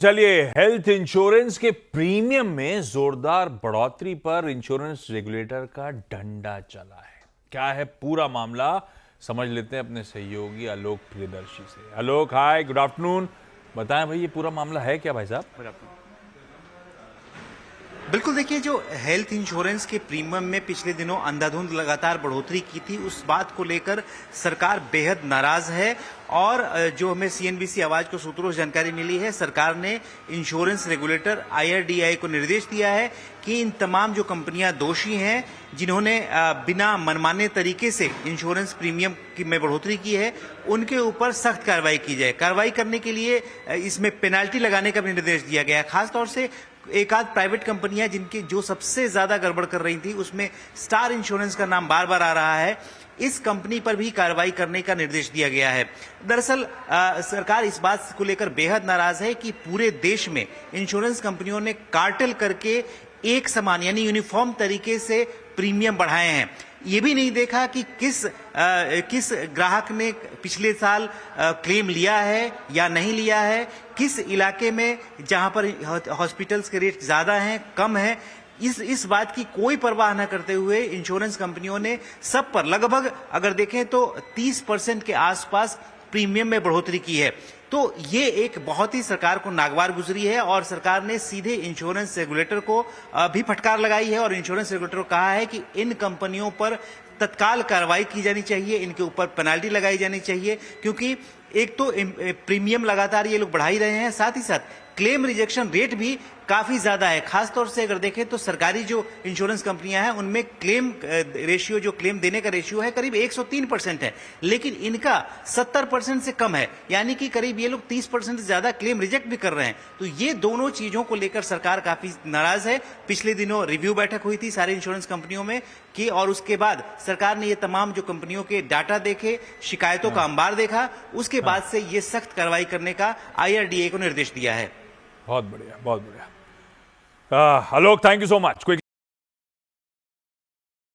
चलिए, health insurance के premium में जोरदार बढ़ोतरी पर इंश्योरेंस रेगुलेटर का डंडा चला है। क्या है पूरा मामला, समझ लेते हैं अपने सहयोगी आलोक प्रियदर्शी से। आलोक, हाय, गुड आफ्टरनून। बताएं भाई, ये पूरा मामला है क्या भाई साहब? बिल्कुल, देखिए, जो हेल्थ इंश्योरेंस के प्रीमियम में पिछले दिनों अंधाधुंध लगातार बढ़ोतरी की थी, उस बात को लेकर सरकार बेहद नाराज है। और जो हमें सीएनबीसी आवाज को सूत्रों से जानकारी मिली है, सरकार ने इंश्योरेंस रेगुलेटर आईआरडीआई को निर्देश दिया है कि इन तमाम जो कंपनियां दोषी हैं, जिन्होंने बिना मनमाने तरीके से इंश्योरेंस प्रीमियम में बढ़ोतरी की है, उनके ऊपर सख्त कार्रवाई की जाए। कार्रवाई करने के लिए इसमें पेनाल्टी लगाने का भी निर्देश दिया गया है। खासतौर से एक आध प्राइवेट कंपनियां जिनकी जो सबसे ज्यादा गड़बड़ कर रही थी, उसमें स्टार इंश्योरेंस का नाम बार बार आ रहा है, इस कंपनी पर भी कार्रवाई करने का निर्देश दिया गया है। दरअसल सरकार इस बात को लेकर बेहद नाराज है कि पूरे देश में इंश्योरेंस कंपनियों ने कार्टेल करके एक समान यानी यूनिफॉर्म तरीके से प्रीमियम बढ़ाए हैं। ये भी नहीं देखा कि किस ग्राहक ने पिछले साल क्लेम लिया है या नहीं लिया है, किस इलाके में जहां पर हॉस्पिटल्स के रेट ज्यादा हैं, कम है, इस बात की कोई परवाह न करते हुए इंश्योरेंस कंपनियों ने सब पर लगभग अगर देखें तो 30% के आसपास प्रीमियम में बढ़ोतरी की है। तो ये एक बहुत ही सरकार को नागवार गुजरी है और सरकार ने सीधे इंश्योरेंस रेगुलेटर को भी फटकार लगाई है और इंश्योरेंस रेगुलेटर को कहा है कि इन कंपनियों पर तत्काल कार्रवाई की जानी चाहिए, इनके ऊपर पेनाल्टी लगाई जानी चाहिए, क्योंकि एक तो प्रीमियम लगातार ये लोग बढ़ा ही रहे हैं, साथ ही साथ क्लेम रिजेक्शन रेट भी काफी ज्यादा है। खासतौर से अगर देखें तो सरकारी जो इंश्योरेंस कंपनियां हैं, उनमें क्लेम रेशियो, जो क्लेम देने का रेशियो है, करीब 103% है, लेकिन इनका 70% से कम है, यानी कि करीब ये लोग 30% से ज्यादा क्लेम रिजेक्ट भी कर रहे हैं। तो ये दोनों चीजों को लेकर सरकार काफी नाराज है। पिछले दिनों रिव्यू बैठक हुई थी सारी इंश्योरेंस कंपनियों में की, और उसके बाद सरकार ने ये तमाम जो कंपनियों के डाटा देखे, शिकायतों का अंबार देखा, उसके बाद से ये सख्त कार्रवाई करने का आईआरडीए को निर्देश दिया है। बहुत बढ़िया, बहुत बढ़िया। आलोक, थैंक यू सो मच।